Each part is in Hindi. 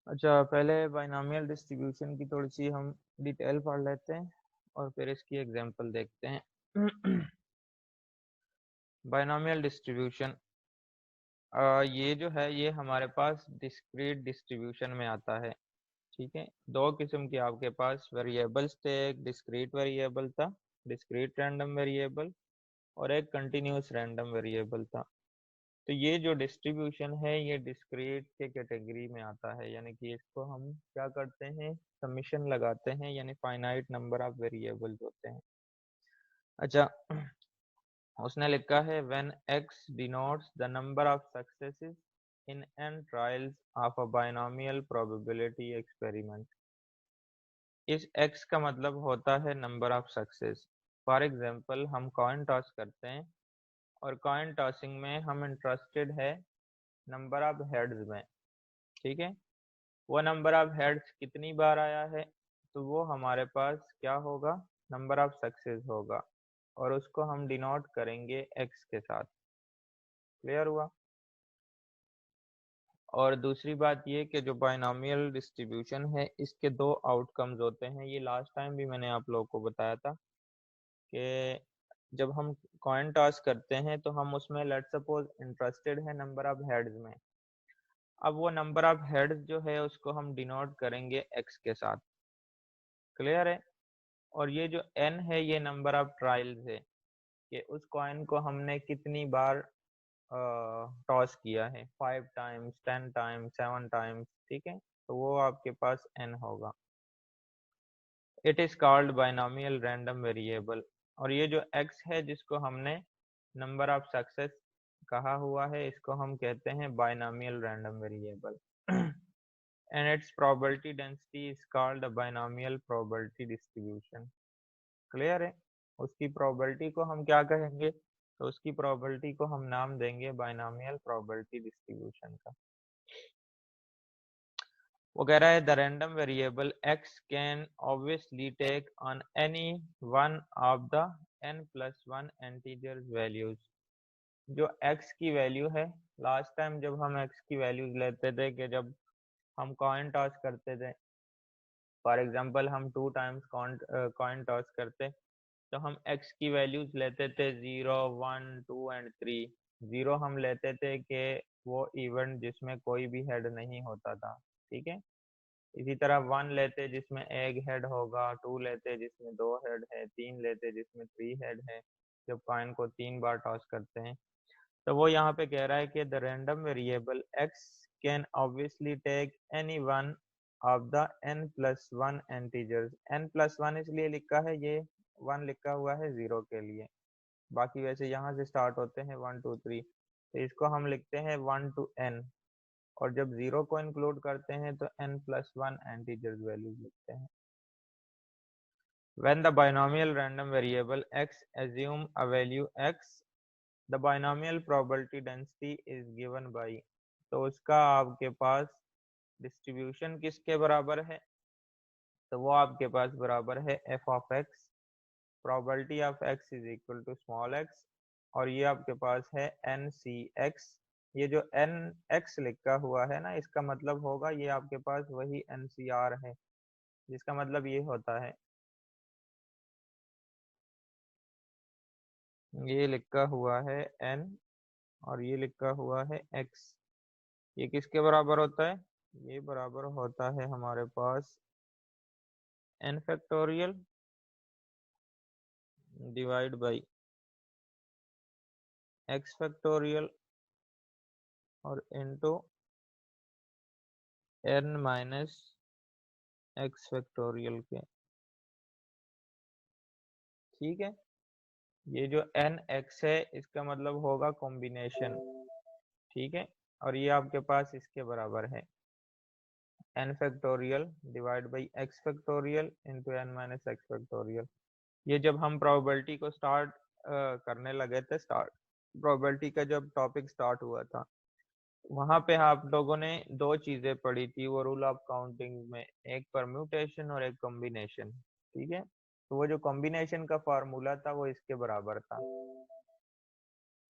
अच्छा, पहले बाइनोमियल डिस्ट्रीब्यूशन की थोड़ी सी हम डिटेल पढ़ लेते हैं और फिर इसकी एग्जांपल देखते हैं। बाइनोमियल डिस्ट्रीब्यूशन ये जो है ये हमारे पास डिस्क्रीट डिस्ट्रीब्यूशन में आता है। ठीक है, दो किस्म के आपके पास वेरिएबल्स थे, एक डिस्क्रीट वेरिएबल था, डिस्क्रीट रैंडम वेरिएबल, और एक कंटिन्यूस रैंडम वेरिएबल था। तो ये जो डिस्ट्रीब्यूशन है ये डिस्क्रीट के कैटेगरी में आता है, यानी कि इसको हम क्या करते हैं, समेशन लगाते हैं, यानी फाइनाइट नंबर ऑफ वेरिएबल्स होते हैं। अच्छा, उसने लिखा है when x denotes the number of successes in n trials of a binomial probability experiment। इस x का मतलब होता है number of success. For example हम कॉइन टॉस करते हैं और कॉइन टॉसिंग में हम इंटरेस्टेड है नंबर ऑफ हेड्स में। ठीक है, वो नंबर ऑफ हेड्स कितनी बार आया है तो वो हमारे पास क्या होगा, नंबर ऑफ सक्सेस होगा, और उसको हम डिनोट करेंगे x के साथ। क्लियर हुआ। और दूसरी बात ये कि जो बाइनोमियल डिस्ट्रीब्यूशन है इसके दो आउटकम्स होते हैं। ये लास्ट टाइम भी मैंने आप लोगों को बताया था कि जब हम कॉइन टॉस करते हैं तो हम उसमें लेट्स सपोज इंटरेस्टेड है नंबर ऑफ हेड्स में। अब वो नंबर ऑफ हेड्स जो है उसको हम डिनोट करेंगे एक्स के साथ। क्लियर है। और ये जो एन है ये नंबर ऑफ ट्रायल्स है कि उस कॉइन को हमने कितनी बार टॉस किया है, 5 टाइम्स, 10 टाइम्स, 7 टाइम्स। ठीक है, तो वो आपके पास एन होगा। It is called binomial random variable. और ये जो एक्स है जिसको हमने नंबर ऑफ सक्सेस कहा हुआ है इसको हम कहते हैं binomial random variable. And it's probability density is called binomial probability distribution. Clear है। उसकी प्रोबेबिलिटी को हम क्या कहेंगे, तो उसकी प्रोबेबिलिटी को हम नाम देंगे बाइनोमियल प्रोबेबिलिटी डिस्ट्रीब्यूशन का। वो कह रहा है the random variable x can obviously take on any one of the n+1 integers values. जो x की वैल्यू है, लास्ट टाइम जब हम x की वैल्यूज लेते थे कि जब हम कॉइन टॉस करते थे, फॉर एग्जांपल हम 2 टाइम्स कॉइन टॉस करते तो हम x की वैल्यूज लेते थे 0, 1, 2 एंड 3। 0 हम लेते थे कि वो इवेंट जिसमें कोई भी हेड नहीं होता था। ठीक है, इसी तरह 1 लेते जिसमें एक हेड होगा, 2 लेते जिसमें 2 हेड है, 3 लेते जिसमें 3 हेड है, जब कॉइन को 3 बार टॉस करते हैं। तो वो यहाँ पे कह रहा है कि the random variable x can obviously take any one of the n+1 integers. n+1 इसलिए लिखा है, ये 1 लिखा हुआ है 0 के लिए, बाकी वैसे यहाँ से स्टार्ट होते हैं 1, 2, 3, तो इसको हम लिखते हैं 1 to n। और जब 0 को इंक्लूड करते हैं तो n+1 इंटीजर्स वैल्यूज लिखते हैं। When the binomial random variable x assume a value x, the binomial probability density is given by। तो उसका आपके पास डिस्ट्रीब्यूशन किसके बराबर है, तो वो आपके पास बराबर है f of x, probability of x is equal to small x, और ये आपके पास है NCx। ये जो nx लिखा हुआ है ना, इसका मतलब होगा ये आपके पास वही NCR है, जिसका मतलब ये होता है ये लिखा हुआ है n और ये लिखा हुआ है x। ये किसके बराबर होता है, ये बराबर होता है हमारे पास n factorial divide by x factorial और into n minus x factorial के। ठीक है, ये जो एन एक्स है इसका मतलब होगा कॉम्बिनेशन। ठीक है, और ये आपके पास इसके बराबर है n factorial divide by x factorial into n minus x factorial. ये जब हम प्रोबेबिलिटी को स्टार्ट करने लगे थे, स्टार्ट प्रोबेबिलिटी का जब टॉपिक स्टार्ट हुआ था, वहां पे आप लोगों ने दो चीजें पढ़ी थी वो रूल ऑफ काउंटिंग में, एक परम्यूटेशन और एक कॉम्बिनेशन। ठीक है, तो वो जो कॉम्बिनेशन का फार्मूला था वो इसके बराबर था।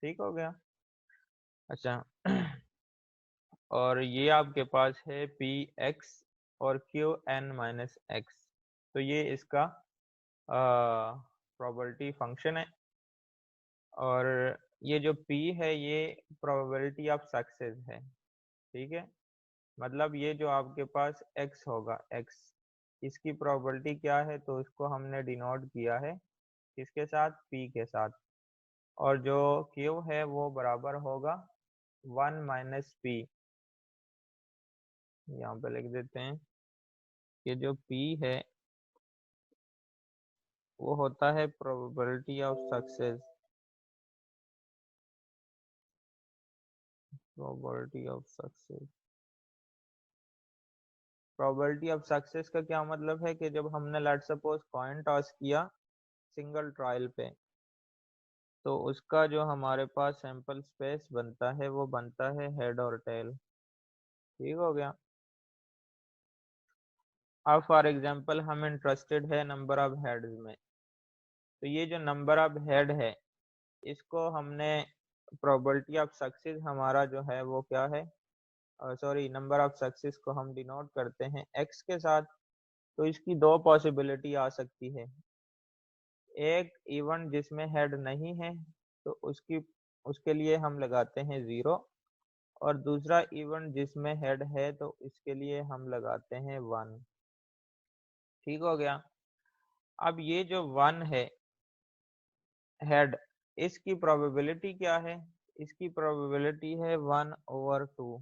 ठीक हो गया। अच्छा, और ये आपके पास है पी एक्स और क्यू एन माइनस एक्स। तो ये इसका प्रोबेबिलिटी फंक्शन है। और ये जो p है ये प्रोबेबिलिटी ऑफ सक्सेस है। ठीक है, मतलब ये जो आपके पास x होगा, x इसकी प्रोबेबिलिटी क्या है, तो इसको हमने डिनोट किया है किसके साथ, p के साथ। और जो q है वो बराबर होगा 1 माइनस पी। यहाँ पे लिख देते हैं कि जो p है वो होता है probability of success. Probability of success, probability of success का क्या मतलब है कि जब हमने लेट सपोज कॉइन टॉस किया सिंगल ट्रायल पे, तो उसका जो हमारे पास सैंपल स्पेस बनता है वो बनता है हेड और टेल। ठीक हो गया। अब फॉर एग्जांपल हम इंटरेस्टेड है नंबर ऑफ हेड्स में, तो ये जो नंबर ऑफ हेड है इसको हमने प्रोबेबिलिटी ऑफ सक्सेस हमारा जो है वो क्या है, सॉरी नंबर ऑफ सक्सेस को हम डिनोट करते हैं एक्स के साथ। तो इसकी दो पॉसिबिलिटी आ सकती है, एक इवेंट जिसमें हेड नहीं है तो उसके लिए हम लगाते हैं 0, और दूसरा इवेंट जिसमें हेड है तो इसके लिए हम लगाते हैं 1। ठीक हो गया। अब ये जो 1 है हेड, इसकी प्रोबेबिलिटी क्या है, इसकी प्रोबेबिलिटी है 1/2।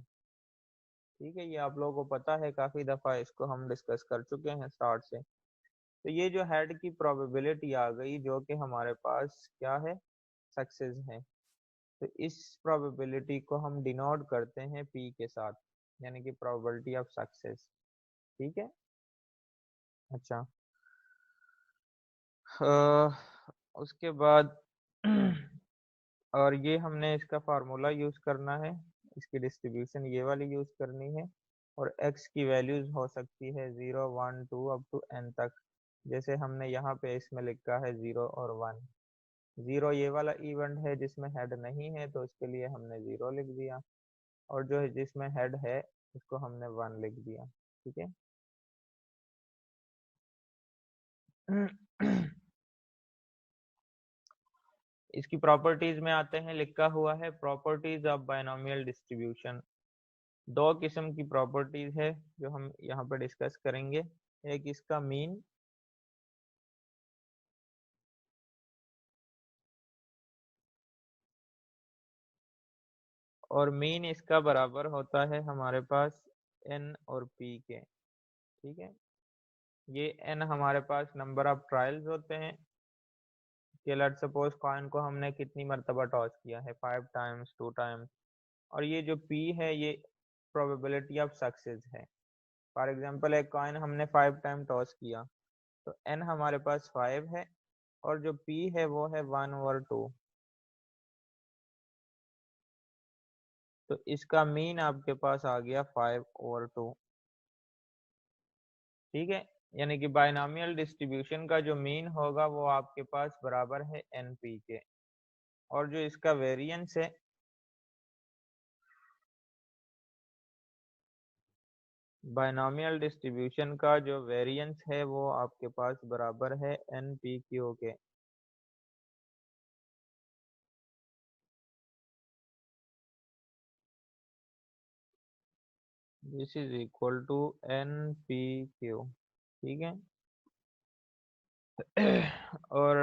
ठीक है, ये आप लोगों को पता है, काफी दफा इसको हम डिस्कस कर चुके हैं स्टार्ट से। तो ये जो हेड की प्रोबेबिलिटी आ गई जो कि हमारे पास क्या है, सक्सेस है। तो इस प्रोबेबिलिटी को हम डिनोट करते हैं p के साथ, यानी कि प्रोबेबिलिटी ऑफ सक्सेस। ठीक है। अच्छा, उसके बाद और ये हमने इसका फार्मूला यूज करना है, इसकी डिस्ट्रीब्यूशन ये वाली यूज करनी है। और x की वैल्यूज हो सकती है 0 1 2 अप टू n तक। जैसे हमने यहाँ पे इसमें लिखा है 0 और 1। 0 ये वाला इवेंट है जिसमें हेड नहीं है तो इसके लिए हमने 0 लिख दिया, और जो है जिसमें हेड है उसको हमने 1 लिख दिया। ठीक है। इसकी प्रॉपर्टीज में आते हैं, लिखा हुआ है प्रॉपर्टीज ऑफ बायनोमियल डिस्ट्रीब्यूशन। दो किस्म की प्रॉपर्टीज है जो हम यहाँ पर डिस्कस करेंगे। एक इसका मीन, और मीन इसका बराबर होता है हमारे पास n और p के। ठीक है, ये n हमारे पास नंबर ऑफ ट्रायल्स होते हैं कि लेट्स सपोज कॉइन को हमने कितनी मरतबा टॉस किया है, 5 टाइम्स, 2 टाइम्स। और ये जो p है ये प्रोबेबिलिटी ऑफ सक्सेस है। फॉर एग्जांपल एक कॉइन हमने 5 टाइम टॉस किया तो n हमारे पास 5 है, और जो p है वो है 1/2। तो इसका मीन आपके पास आ गया 5/2। ठीक है, यानी कि बायनोमियल डिस्ट्रीब्यूशन का जो मीन होगा वो आपके पास बराबर है np के। और जो इसका वेरिएंस है, बायनोमियल डिस्ट्रीब्यूशन का जो वेरिएंस है वो आपके पास बराबर है npq के। This is equal to npq। ठीक है। और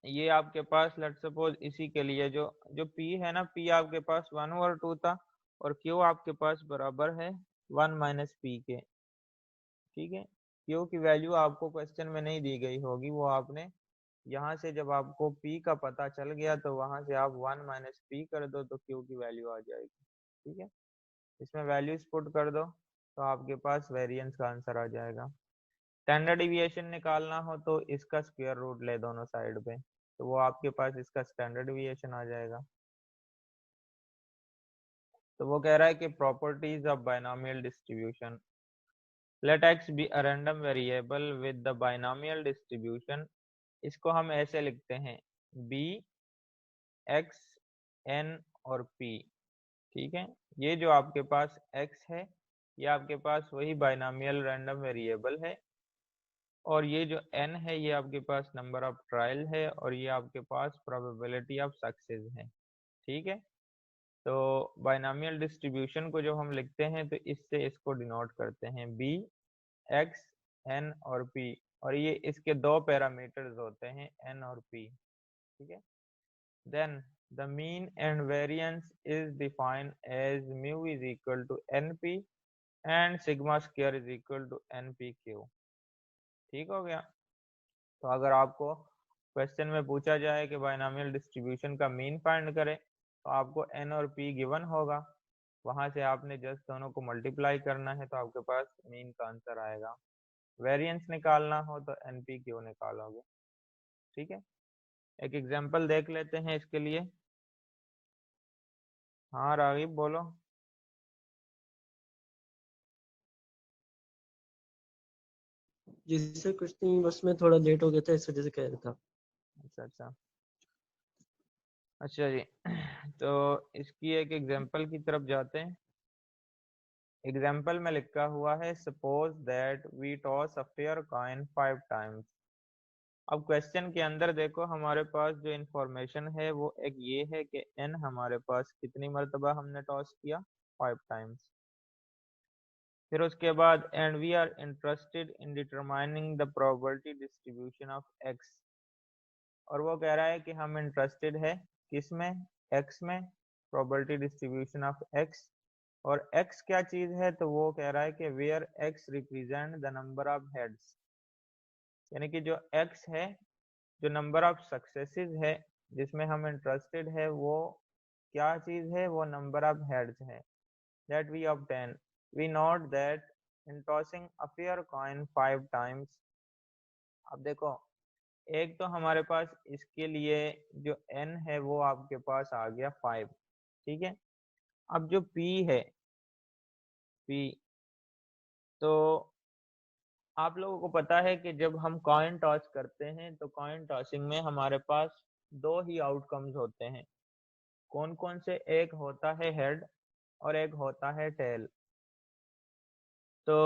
ये आपके पास लेट सपोज इसी के लिए जो जो p है ना, p आपके पास 1/2 था, और q आपके पास बराबर है 1 माइनस पी के। ठीक है, q की वैल्यू आपको क्वेश्चन में नहीं दी गई होगी, वो आपने यहाँ से जब आपको p का पता चल गया तो वहां से आप 1 माइनस पी कर दो तो q की वैल्यू आ जाएगी। ठीक है, इसमें वैल्यूज पुट कर दो तो आपके पास वेरिएंस का आंसर आ जाएगा। स्टैंडर्ड डिविएशन निकालना हो तो इसका स्क्वायर रूट ले दोनों साइड पे, तो वो आपके पास इसका स्टैंडर्ड डिविएशन आ जाएगा। तो वो कह रहा है कि properties of binomial distribution, let x be a random variable with the binomial distribution. इसको हम ऐसे लिखते हैं b x n और p। ठीक है, ये जो आपके पास x है ये आपके पास वही बाइनोमियल रैंडम वेरिएबल है, और ये जो n है ये आपके पास नंबर ऑफ ट्रायल है, और ये आपके पास प्रोबेबिलिटी ऑफ सक्सेस है। ठीक है, तो बाइनोमियल डिस्ट्रीब्यूशन को जब हम लिखते हैं तो इससे इसको डिनोट करते हैं b, x, n और p, और ये इसके दो पैरामीटर्स होते हैं n और p। ठीक है, then the mean and variance is defined as mu is equal to np and sigma square is equal to npq। ठीक हो गया। तो अगर आपको क्वेश्चन में पूछा जाए कि बाइनोमियल डिस्ट्रीब्यूशन का मीन फाइंड करें तो आपको n और p गिवन होगा, वहां से आपने जस्ट दोनों को मल्टीप्लाई करना है तो आपके पास मीन का आंसर आएगा। वेरिएंस निकालना हो तो npq निकालोगे। ठीक है, एक एग्जांपल देख लेते हैं इसके लिए। हाँ रागिब बोलो। जिससे कुछ नहीं, बस मैं थोड़ा लेट हो गया था इस वजह से कह रहा था। अच्छा अच्छा अच्छा जी तो इसकी एक एग्जांपल की तरफ जाते हैं। एग्जाम्पल में लिखा हुआ है suppose that we toss a fair coin 5 times. अब क्वेश्चन के अंदर देखो हमारे पास जो इंफॉर्मेशन है वो एक ये है कि n हमारे पास कितनी मरतबा हमने टॉस किया, 5 टाइम्स। फिर उसके बाद and we are interested in determining the probability distribution of x, और वो कह रहा है कि हम इंटरेस्टेड है किस में, x में, प्रोबेबिलिटी डिस्ट्रीब्यूशन ऑफ x। और x क्या चीज है, तो वो कह रहा है कि where x represent the number of heads, यानी कि जो x है जो नंबर ऑफ सक्सेसेस है जिसमें हम इंटरेस्टेड है वो क्या चीज है, वो नंबर ऑफ हेड्स है that we obtain. We note that in tossing a fair coin 5 times. अब देखो एक तो हमारे पास इसके लिए जो n है वो आपके पास आ गया 5। ठीक है, अब जो p है p, तो आप लोगों को पता है कि जब हम कॉइन टॉस करते हैं तो कॉइन टॉसिंग में हमारे पास दो ही आउटकम्स होते हैं। कौन कौन से, एक होता है हेड और एक होता है टेल। तो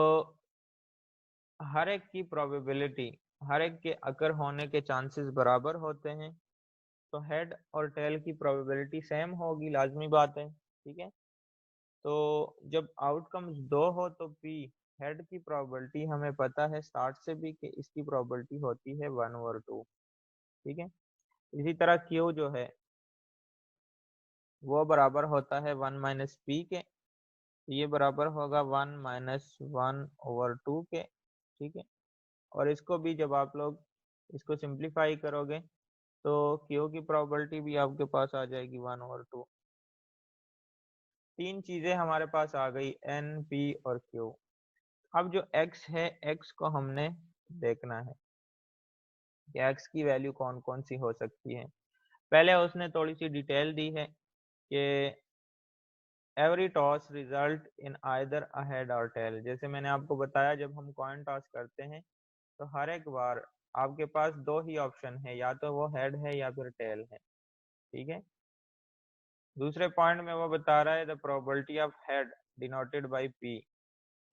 हर एक की प्रोबेबिलिटी, हर एक के अकर होने के चांसेस बराबर होते हैं, तो हेड और टेल की प्रोबेबिलिटी सेम होगी, लाजमी बात है। ठीक है, तो जब आउटकम्स दो हो तो पी, हेड की प्रोबेबिलिटी हमें पता है स्टार्ट से भी कि इसकी प्रोबेबिलिटी होती है 1/2। ठीक है, इसी तरह क्यू जो है वो बराबर होता है 1 माइनस पी के, ये बराबर होगा 1 माइनस 1/2 के। ठीक है, और इसको भी जब आप लोग इसको सिंप्लीफाई करोगे तो क्यू की प्रोबेबिलिटी भी आपके पास आ जाएगी 1/2। तीन चीजें हमारे पास आ गई, एन, पी और क्यू। अब जो x है, x को हमने देखना है कि x की वैल्यू कौन कौन सी हो सकती है। पहले उसने थोड़ी सी डिटेल दी है कि every toss result in either a head और टेल। जैसे मैंने आपको बताया जब हम कॉइन टॉस करते हैं तो हर एक बार आपके पास दो ही ऑप्शन है, या तो वो हेड है या फिर टेल है। ठीक है, दूसरे पॉइंट में वो बता रहा है the probability of head denoted by P,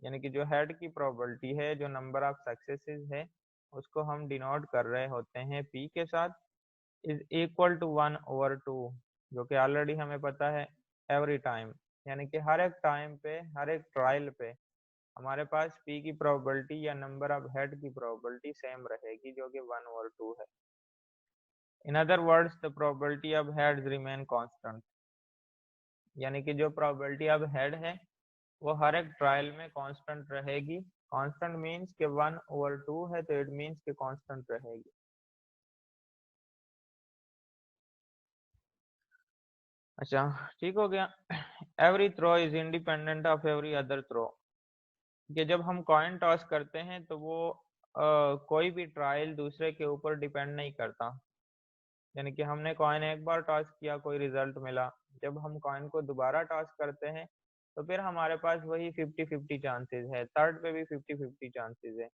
यानी कि जो हेड की प्रोबेबिलिटी है, जो नंबर ऑफ सक्सेसेस है उसको हम डिनोट कर रहे होते हैं p के साथ, इज इक्वल टू 1/2, जो कि ऑलरेडी हमें पता है एवरी टाइम, यानी कि हर एक टाइम पे, हर एक ट्रायल पे हमारे पास p की प्रोबेबिलिटी या नंबर ऑफ हेड की प्रोबेबिलिटी सेम रहेगी जो कि 1/2 है। In other words the probability of heads remain constant, यानी कि जो प्रोबेबिलिटी ऑफ हेड है वो हर एक ट्रायल में कांस्टेंट रहेगी। कांस्टेंट मींस के 1/2 है तो इट मींस के कांस्टेंट रहेगी। अच्छा ठीक हो गया। Every throw is independent of every other throw, कि जब हम कॉइन टॉस करते हैं तो वो कोई भी ट्रायल दूसरे के ऊपर डिपेंड नहीं करता, यानी कि हमने कॉइन एक बार टॉस किया, कोई रिजल्ट मिला, जब हम कॉइन को दोबारा टॉस करते हैं तो फिर हमारे पास वही 50-50 चांसेस है, थर्ड पे भी 50-50 चांसेस है।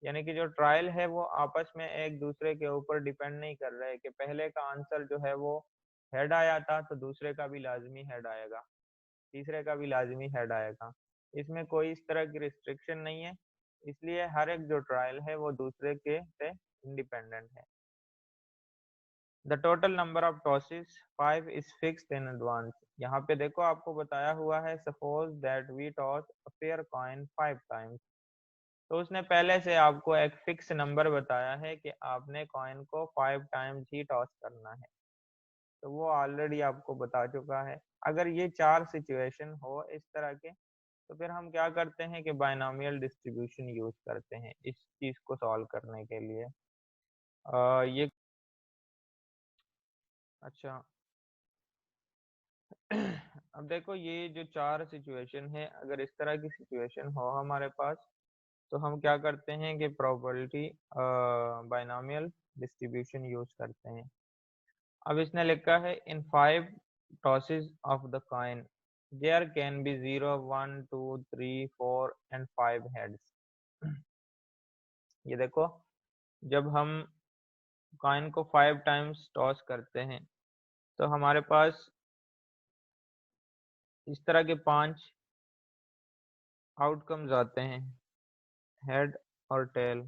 यानी कि जो ट्रायल है वो आपस में एक दूसरे के ऊपर डिपेंड नहीं कर रहे कि पहले का आंसर जो है वो हेड आया था तो दूसरे का भी लाजमी हेड आएगा। तीसरे का भी लाजमी हेड आएगा। इसमें कोई इस तरह की रिस्ट्रिक्शन नहीं है, इसलिए हर एक जो ट्रायल है वो दूसरे के से इंडिपेंडेंट है। The total number of tosses 5 is fixed in advance. यहाँ पे देखो आपको बताया हुआ है suppose that we toss a fair coin 5 times. तो उसने पहले से आपको एक फिक्स नंबर बताया है कि आपने कॉइन को 5 टाइम्स ही टॉस करना है, तो वो ऑलरेडी आपको बता चुका है। अगर ये 4 सिचुएशन हो इस तरह के, तो फिर हम क्या करते हैं कि बायनोमियल डिस्ट्रीब्यूशन यूज करते हैं इस चीज को सॉल्व करने के लिए। ये अच्छा अब देखो ये जो 4 सिचुएशन है, अगर इस तरह की सिचुएशन हो हमारे पास, तो हम क्या करते हैं कि प्रोबेबिलिटी बायनोमियल डिस्ट्रीब्यूशन यूज करते हैं। अब इसने लिखा है in 5 tosses of the coin there can be 0 1 2 3 4 and 5 heads. ये देखो जब हम कॉइन को 5 टाइम्स टॉस करते हैं तो हमारे पास इस तरह के 5 आउटकम्स आते हैं, हेड और टेल।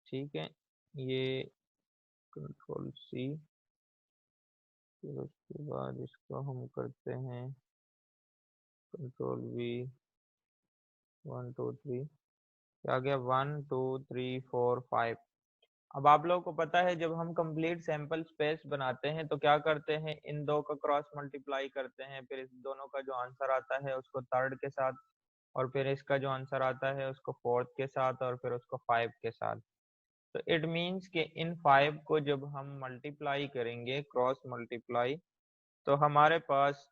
ठीक है, ये कंट्रोल सी, फिर उसके बाद इसको हम करते हैं कंट्रोल वी। 1 2 3 आ गया, 1 2 3 4 5। अब आप लोगों को पता है जब हम कंप्लीट सैंपल स्पेस बनाते हैं तो क्या करते हैं, इन दो का क्रॉस मल्टीप्लाई करते हैं, फिर इस दोनों का जो आंसर आता है उसको थर्ड के साथ, और फिर इसका जो आंसर आता है उसको फोर्थ के साथ, और फिर उसको 5 के साथ। तो इट मीन्स कि इन 5 को जब हम मल्टीप्लाई करेंगे, क्रॉस मल्टीप्लाई, तो हमारे पास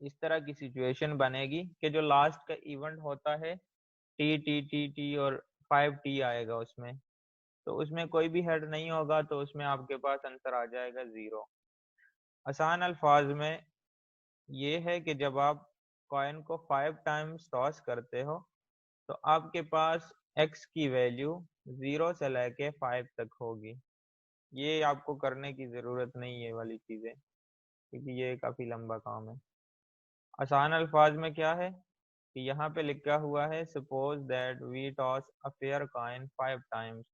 इस तरह की सिचुएशन बनेगी कि जो लास्ट का इवेंट होता है टी टी टी टी और 5 टी आएगा उसमें, तो उसमें कोई भी हेड नहीं होगा, तो उसमें आपके पास आंसर आ जाएगा 0। आसान अल्फाज में ये है कि जब आप कॉइन को 5 टाइम्स टॉस करते हो तो आपके पास एक्स की वैल्यू 0 से लेके 5 तक होगी। ये आपको करने की जरूरत नहीं है वाली चीजें, क्योंकि ये काफी लंबा काम है। आसान अल्फाज में क्या है कि यहाँ पे लिखा हुआ है suppose that we toss a fair coin 5 times,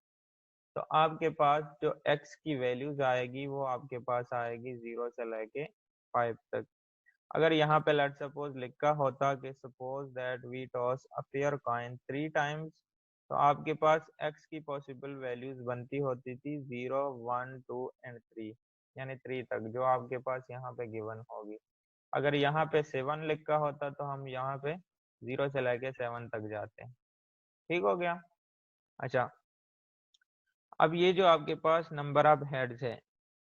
तो आपके पास जो x की वैल्यूज आएगी वो आपके पास आएगी 0 से लेके 5 तक। अगर यहाँ पे लेट सपोज लिखा होता कि suppose that we toss a fair coin 3 times, तो आपके पास x की पॉसिबल वैल्यूज बनती होती थी 0 1 2 एंड 3, यानी 3 तक, जो आपके पास यहाँ पे गिवन होगी। अगर यहाँ पे 7 लिखा होता तो हम यहाँ पे 0 से लेके 7 तक जाते हैं। ठीक हो गया। अच्छा, अब ये जो आपके पास नंबर ऑफ हेड्स है,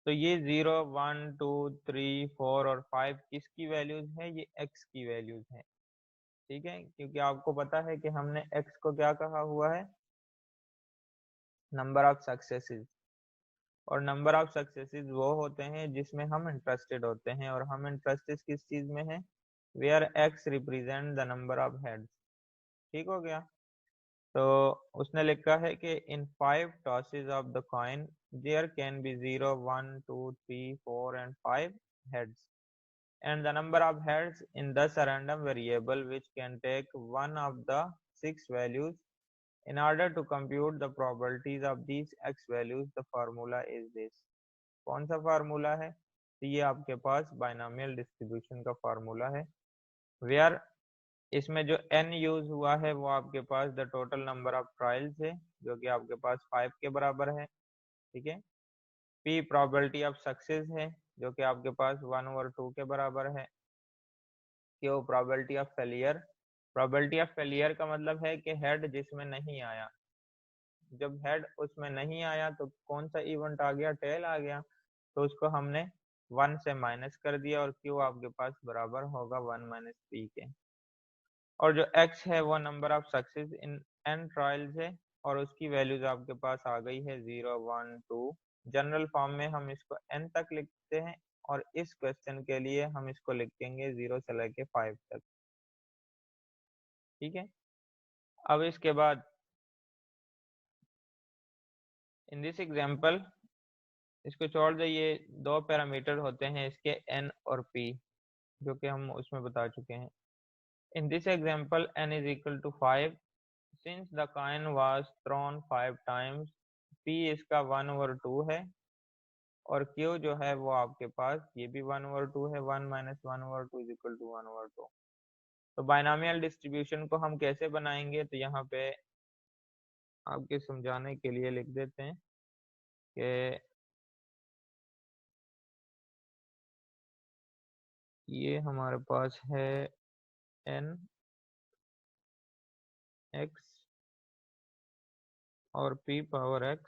तो ये 0 1 2 3 4 और 5 किसकी वैल्यूज है, ये x की वैल्यूज है। ठीक है, क्योंकि आपको पता है कि हमने x को क्या कहा हुआ है, नंबर ऑफ सक्सेसेस। और नंबर ऑफ सक्सेसेस वो होते हैं जिसमें हम इंटरेस्टेड होते हैं, और हम इंटरेस्टेड किस चीज में है, where x represent the number of heads. ठीक हो गया। तो उसने लिखा है कि in 5 tosses of the coin there can be 0 1 2 3 4 and 5 heads, and the number of heads in thus a random variable which can take one of the 6 values. In order to compute the probabilities of these x values, the formula is this। कौन सा फार्मूला है, तो ये आपके पास बाइनोमियल डिस्ट्रीब्यूशन का फार्मूला है, वेयर इसमें जो n यूज हुआ है वो आपके पास the total number of trials है, जो कि आपके पास 5 के बराबर है। ठीक है, p प्रोबेबिलिटी ऑफ सक्सेस है, जो कि आपके पास 1/2 के बराबर है। क्यों probability of failure, probability of failure का मतलब है कि हेड जिसमें नहीं आया, जब हेड उसमें नहीं आया तो कौन सा इवेंट आ गया, टेल आ गया, तो उसको हमने 1 से माइनस कर दिया, और क्यू आपके पास बराबर होगा 1 माइनस पी के। और जो x है वो number of success in n trials है, और उसकी वैल्यूज आपके पास आ गई है 0 1 2। जनरल फॉर्म में हम इसको n तक लिखते हैं, और इस क्वेश्चन के लिए हम इसको लिखेंगे 0 से लेके 5 तक। ठीक है, अब इसके बाद इन दिस एग्जांपल इसको छोड़ दे, ये दो पैरामीटर होते हैं इसके n और p, जो कि हम उसमें बता चुके हैं। In this example n is equal to 5 since the coin was thrown 5 times, p इसका 1/2 है और q जो है वो आपके पास ये भी 1/2 है, 1 - 1/2 इज इक्वल टू 1/2। तो बाइनोमियल डिस्ट्रीब्यूशन को हम कैसे बनाएंगे, तो यहाँ पे आपके समझाने के लिए लिख देते हैं कि ये हमारे पास है n x और p पावर x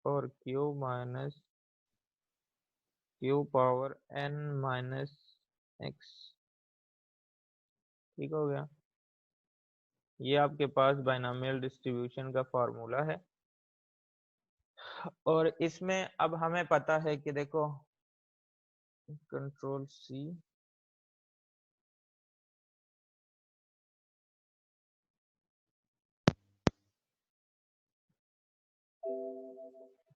और q minus q power n minus x। ठीक हो गया, ये आपके पास बाइनोमियल डिस्ट्रीब्यूशन का फॉर्मूला है। और इसमें अब हमें पता है कि देखो, कंट्रोल C,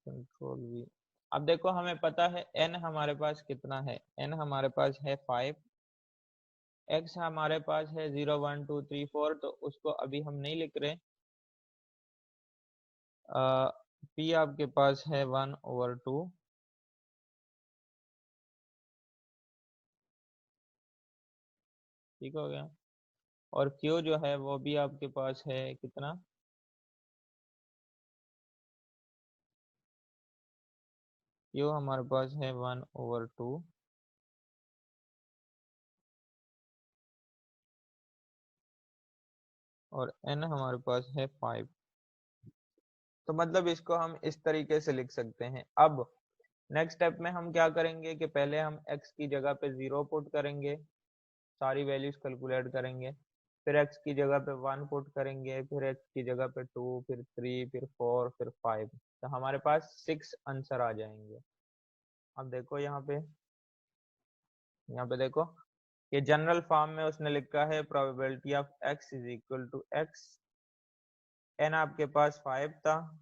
कंट्रोल V। अब देखो हमें पता है n हमारे पास कितना है, n हमारे पास है 5, x हमारे पास है 0 1 2 3 4, तो उसको अभी हम नहीं लिख रहे। p आपके पास है 1/2, ठीक हो गया। और q जो है वो भी आपके पास है कितना, q हमारे पास है 1/2 और n हमारे पास है 5। तो मतलब इसको हम इस तरीके से लिख सकते हैं। अब नेक्स्ट स्टेप में हम क्या करेंगे कि पहले हम x की जगह पे 0 पुट करेंगे, सारी वैल्यूज कैलकुलेट करेंगे, फिर x की जगह पे 1 पुट करेंगे, फिर x की जगह पे 2, फिर 3, फिर 4, फिर 5, तो हमारे पास 6 आंसर आ जाएंगे। अब देखो यहाँ पे देखो, ये जनरल फॉर्म में उसने लिखा है probability of x is equal to x, n आपके पास 5 था,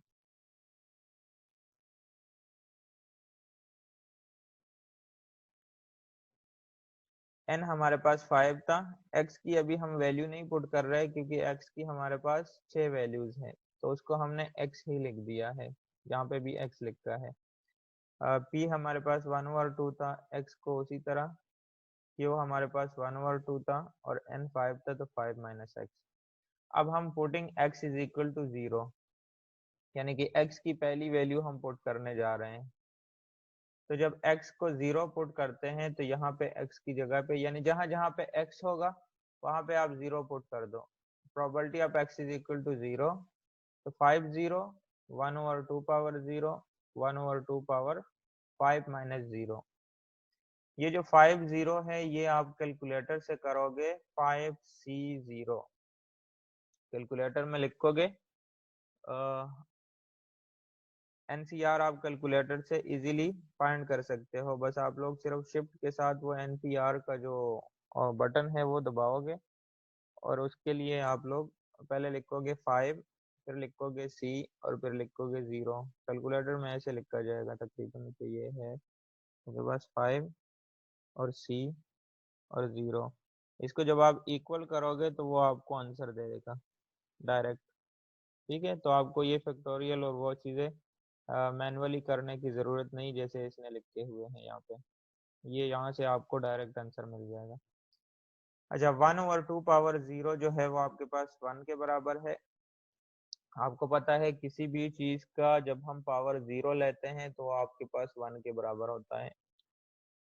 n हमारे पास 5 था, x की अभी हम वैल्यू नहीं पुट कर रहे क्योंकि x की हमारे पास 6 वैल्यूज हैं, तो उसको हमने x ही लिख दिया है, यहाँ पे भी x लिखा है। p हमारे पास 1/2 था, x को उसी तरह, q हमारे पास 1/2 था और n 5 था, तो 5 - x। अब हम putting x is equal to 0, यानी कि x की पहली वैल्यू हम पुट करने जा रहे हैं। तो जब x को 0 पुट करते हैं तो यहाँ पे x की जगह पे, यानी जहां जहां पे x होगा वहां पे आप 0 पुट कर दो। Probability of x is equal to 0, तो 5 0, 1/2 पावर 0, 1/2 पावर 5 - 0। ये जो 5 0 है ये आप कैलकुलेटर से करोगे 5C0, कैलकुलेटर में लिखोगे, एनसीआर आप कैलकुलेटर से इजीली फाइंड कर सकते हो, बस आप लोग सिर्फ शिफ्ट के साथ वो एनसीआर का जो बटन है वो दबाओगे, और उसके लिए आप लोग पहले लिखोगे 5, फिर लिखोगे सी और फिर लिखोगे 0। कैलकुलेटर में ऐसे लिखा जाएगा तकरीबन, तो ये है मेरे पास 5 और सी और 0। इसको जब आप इक्वल करोगे तो वो आपको आंसर दे देगा डायरेक्ट। ठीक है, तो आपको ये फैक्टोरियल और वो चीज़ें मैनुअली करने की ज़रूरत नहीं, जैसे इसने लिखे हुए हैं यहाँ पे, ये यहाँ से आपको डायरेक्ट आंसर मिल जाएगा। अच्छा, 1/2 पावर 0 जो है वो आपके पास 1 के बराबर है। आपको पता है किसी भी चीज़ का जब हम पावर 0 लेते हैं तो आपके पास 1 के बराबर होता है,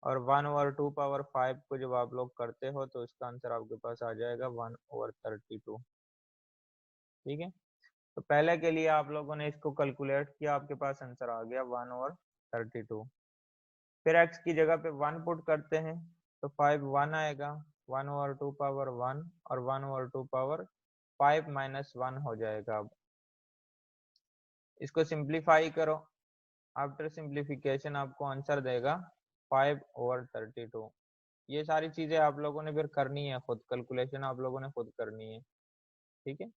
और 1/2 पावर 5 को जब आप लोग करते हो तो इसका आंसर आपके पास आ जाएगा 1/32। ठीक है, तो पहले के लिए आप लोगों ने इसको कैलकुलेट किया, आपके पास आंसर आ गया 1/32। फिर x की जगह पे 1 पुट करते हैं तो 5 1 आएगा, 1/2 पावर 1 और 1/2 पावर 5 - 1 हो जाएगा। अब इसको सिंप्लीफाई करो, आफ्टर सिंप्लीफिकेशन आपको आंसर देगा 5/32। ये सारी चीजें आप लोगों ने फिर करनी है खुद, कैलकुलेशन आप लोगों ने खुद करनी है। ठीक है,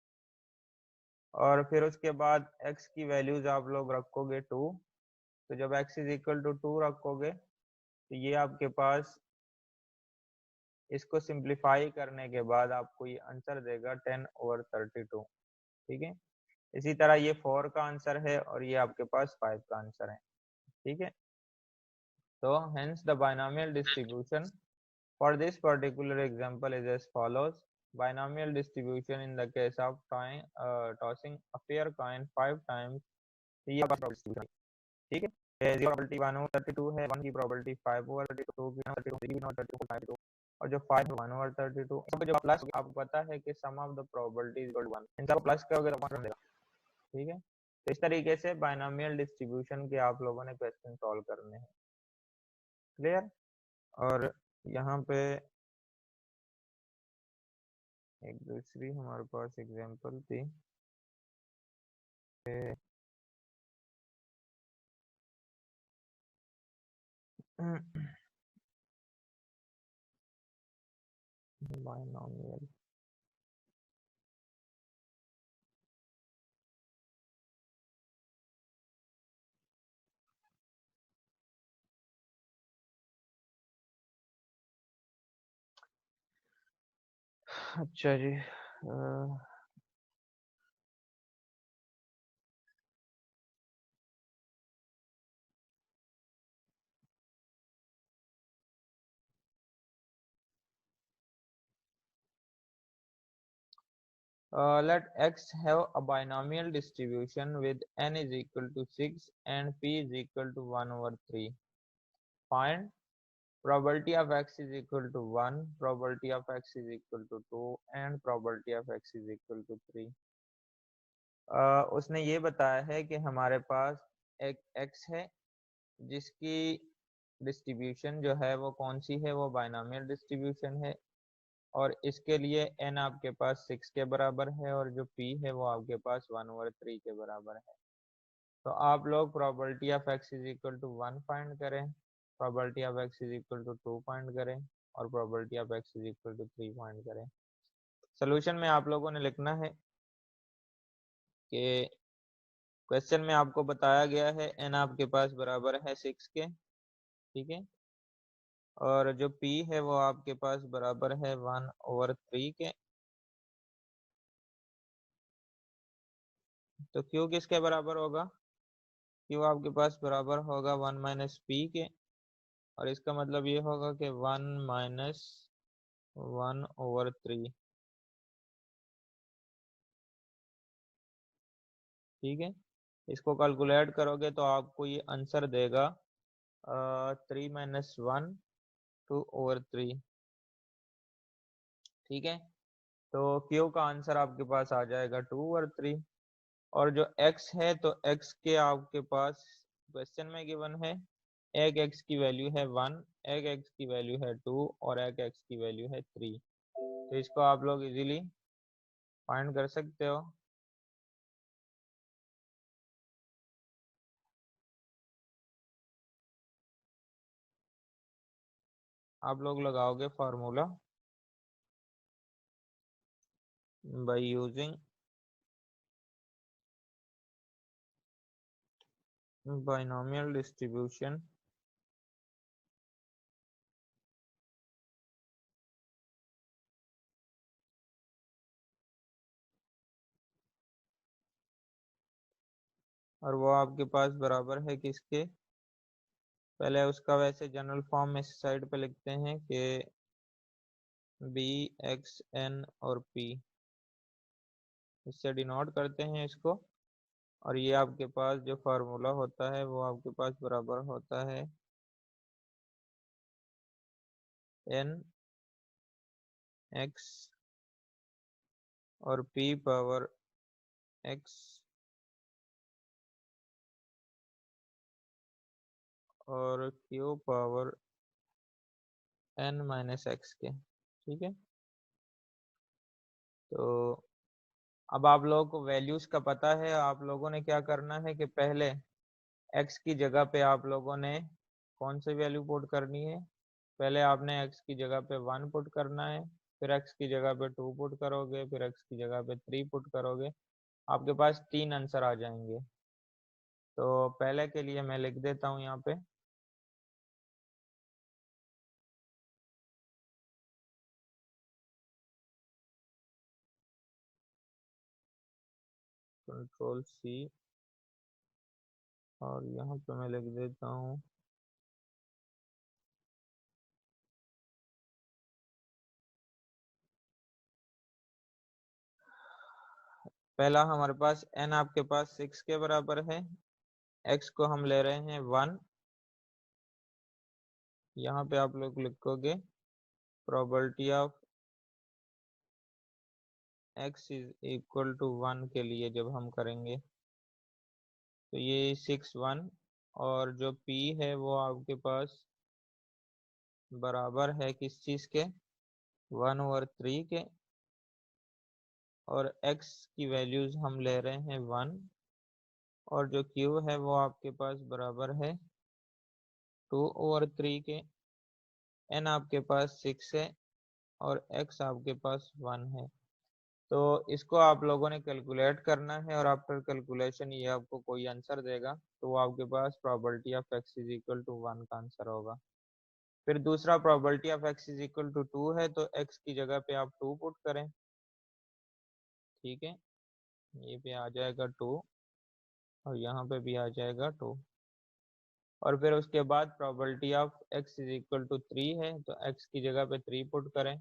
और फिर उसके बाद x की वैल्यूज आप लोग रखोगे 2। तो जब x इज इक्वल टू 2 रखोगे तो ये आपके पास, इसको सिंप्लीफाई करने के बाद आपको ये आंसर देगा 10/32। ठीक है, इसी तरह ये 4 का आंसर है और ये आपके पास 5 का आंसर है। ठीक है, तो hence the binomial distribution for this particular example is as follows. Binomial distribution in the case of tossing a fair coin 5 times, ये आपका distribution है। ठीक है, 0 प्रोबेबिलिटी 1/32 है, 1 की प्रोबेबिलिटी 5/32, 2 की 1/32, 3 की 1/32, 5/32 और जो 5 है 1/32। सबको जब प्लस, आपको पता है कि sum of the probability is equal to 1, इन सबको प्लस करोगे तो 1 देगा। ठीक है, तो इस तरीके से बायनोमियल डिस्ट्रीब्यूशन के आप लोगों ने क्वेश्चन सॉल्व करने हैं। क्लियर? और यहाँ पे एक दूसरी हमारे पास एग्जांपल थी, बायनोमियल। अच्छा जी, let x have a binomial distribution with n is equal to 6 and p is equal to 1/3. Find probability of x is equal to 1, probability of x is equal to 2 and probability of x is equal to 3. उसने ये बताया है कि हमारे पास एक x है जिसकी डिस्ट्रीब्यूशन जो है वो कौन सी है, वो बायनोमियल डिस्ट्रीब्यूशन है और इसके लिए n आपके पास 6 के बराबर है और जो p है वो आपके पास 1/3 के बराबर है। तो आप लोग probability of x is equal to 1 find करें, probability of x is equal to 2 find करें और probability of x is equal to 3 find करें। सोल्यूशन में आप लोगों ने लिखना है कि क्वेश्चन में आपको बताया गया है n आपके पास बराबर है 6 के। ठीक है, और जो p है वो आपके पास बराबर है 1/3 के। तो q किसके बराबर होगा? q आपके पास बराबर होगा 1 माइनस p के, और इसका मतलब ये होगा कि 1 माइनस 1/3। ठीक है, इसको कैलकुलेट करोगे तो आपको ये आंसर देगा 3 माइनस 1 2/3। ठीक है, तो Q का आंसर आपके पास आ जाएगा 2/3। और जो x है तो x के आपके पास क्वेश्चन में गिवन है, एक x की वैल्यू है 1, एक x की वैल्यू है 2 और एक x की वैल्यू है 3। तो इसको आप लोग इजीली फाइंड कर सकते हो। आप लोग लगाओगे formula by using binomial distribution और वो आपके पास बराबर है किसके? पहले उसका वैसे जनरल फॉर्म में इस साइड पे लिखते हैं कि b x n और p, इससे डिनोट करते हैं इसको। और ये आपके पास जो फार्मूला होता है वो आपके पास बराबर होता है n x और p पावर x और q power n minus x के। ठीक है, तो अब आप लोगों को वैल्यूज का पता है, आप लोगों ने क्या करना है कि पहले x की जगह पे आप लोगों ने कौन सी वैल्यू पुट करनी है? पहले आपने x की जगह पे 1 पुट करना है, फिर x की जगह पे 2 पुट करोगे, फिर x की जगह पे 3 पुट करोगे। आपके पास 3 आंसर आ जाएंगे। तो पहले के लिए मैं लिख देता हूँ यहाँ पे, कंट्रोल सी, और यहाँ पे मैं लिख देता हूँ पहला हमारे पास n आपके पास 6 के बराबर है, x को हम ले रहे हैं 1। यहाँ पे आप लोग लिखोगे probability of x is equal to 1 के लिए जब हम करेंगे तो ये 6 1, और जो p है वो आपके पास बराबर है किस चीज के, 1/3 के, और x की वैल्यूज हम ले रहे हैं 1, और जो q है वो आपके पास बराबर है 2/3 के। n आपके पास 6 है और x आपके पास 1 है। तो इसको आप लोगों ने कैलकुलेट करना है, और आफ्टर कैलकुलेशन ये आपको कोई आंसर देगा, तो वो आपके पास probability of x is equal to 1 का आंसर होगा। फिर दूसरा probability of x is equal to 2 है, तो x की जगह पे आप 2 पुट करें, ठीक है, ये पे आ जाएगा 2 और यहाँ पे भी आ जाएगा 2। और फिर उसके बाद probability of x is equal to 3 है, तो x की जगह पे 3 पुट करें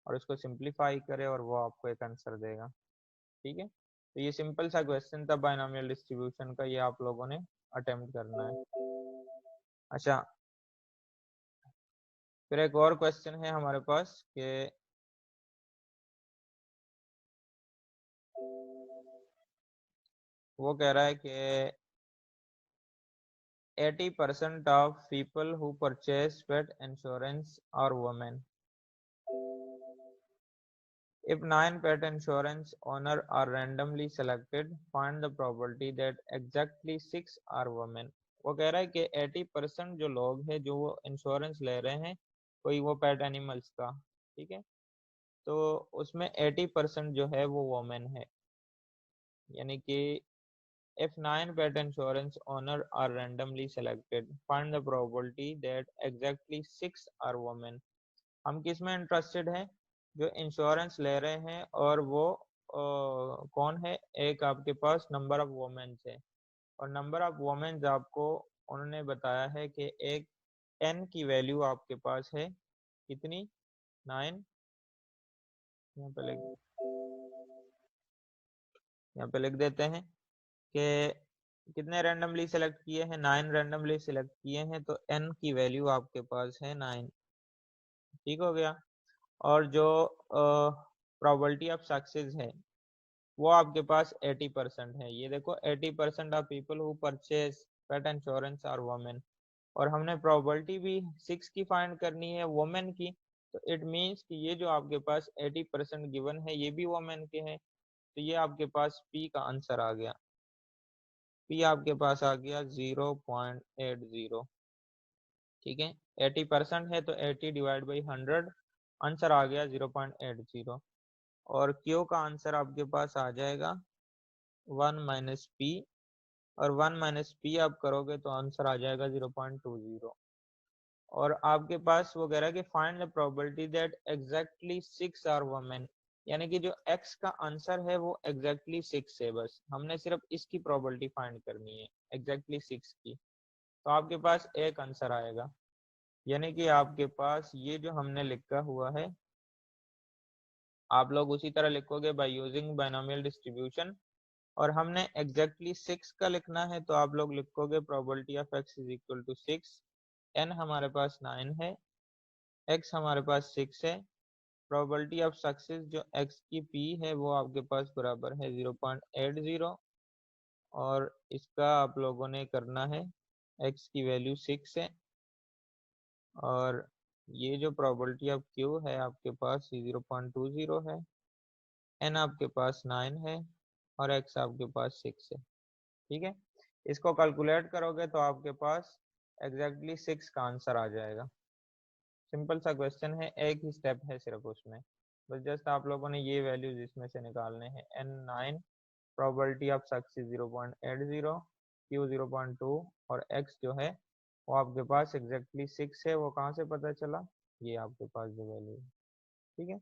और उसको सिंप्लीफाई करें और वो आपको एक आंसर देगा, ठीक है। तो ये सिंपल सा क्वेश्चन था बायनोमियल डिस्ट्रीब्यूशन का, ये आप लोगों ने अटेम्प्ट करना है। अच्छा, फिर एक और क्वेश्चन है हमारे पास कि वो कह रहा है कि 80% of people who purchase pet insurance are women. If 9 pet insurance owners are randomly selected, find the probability that exactly 6 are women. वो कह रहा है कि 80% जो लोग हैं जो वो इंश्योरेंस ले रहे हैं कोई वो पेट एनिमल्स का, ठीक है, तो उसमें 80% जो है वो वोमेन है, यानी कि if 9 pet insurance owners are randomly selected, find the probability that exactly 6 are women. हम किस में इंटरेस्टेड हैं, जो इंश्योरेंस ले रहे हैं और वो कौन है, एक आपके पास नंबर ऑफ वोमेन है, और नंबर ऑफ वोमेन आपको उन्होंने बताया है कि एक n की वैल्यू आपके पास है कितनी, 9। यहाँ पे लिख यहाँ पे लिख देते हैं कि कितने रैंडमली सेलेक्ट किए हैं, 9 रैंडमली सेलेक्ट किए हैं, तो n की वैल्यू आपके पास है 9, ठीक हो गया। और जो प्रोबेबिलिटी ऑफ सक्सेस है वो आपके पास 80% है। ये देखो 80% of people who purchase pet insurance are women, और हमने प्रोबेबिलिटी भी 6 की फाइंड करनी है वोमेन की, तो इट मीन्स कि ये जो आपके पास 80% गिवन है ये भी वोमेन के हैं, तो ये आपके पास पी का आंसर आ गया, पी आपके पास आ गया 0.80, ठीक है। 80% है तो 80 डिवाइड बाई 100, आंसर आ गया 0.80, और क्यू का आंसर आपके पास आ जाएगा 1 माइनस पी, और 1 माइनस पी आप करोगे तो आंसर आ जाएगा 0.20। और आपके पास वो कह रहा है कि find the probability that exactly 6 are women, यानी कि जो x का आंसर है वो एग्जैक्टली 6 है, बस हमने सिर्फ इसकी प्रोबेबिलिटी फाइंड करनी है एग्जैक्टली 6 की, तो आपके पास एक आंसर आएगा। यानी कि आपके पास ये जो हमने लिखा हुआ है आप लोग उसी तरह लिखोगे बाय यूजिंग बायनोमियल डिस्ट्रीब्यूशन, और हमने एग्जैक्टली 6 का लिखना है तो आप लोग लिखोगे probability of x is equal to 6, n हमारे पास 9 है, x हमारे पास 6 है, प्रोबेबिलिटी ऑफ सक्सेस जो x की p है वो आपके पास बराबर है 0.80, और इसका आप लोगों ने करना है, x की वैल्यू 6 है, और ये जो प्रोबेबिलिटी ऑफ q है आपके पास 0.20 है, n आपके पास 9 है, और x आपके पास 6 है, ठीक है। इसको कैलकुलेट करोगे तो आपके पास एग्जैक्टली 6 का आंसर आ जाएगा। सिंपल सा क्वेश्चन है, एक ही स्टेप है सिर्फ उसमें, बस जस्ट आप लोगों ने ये वैल्यूज इसमें से निकालने हैं, n 9 probability of success 0.80, Q 0.2 और X जो है वो आपके पास एग्जैक्टली 6 है। वो कहाँ से पता चला, ये आपके पास जो वैल्यू है, ठीक है।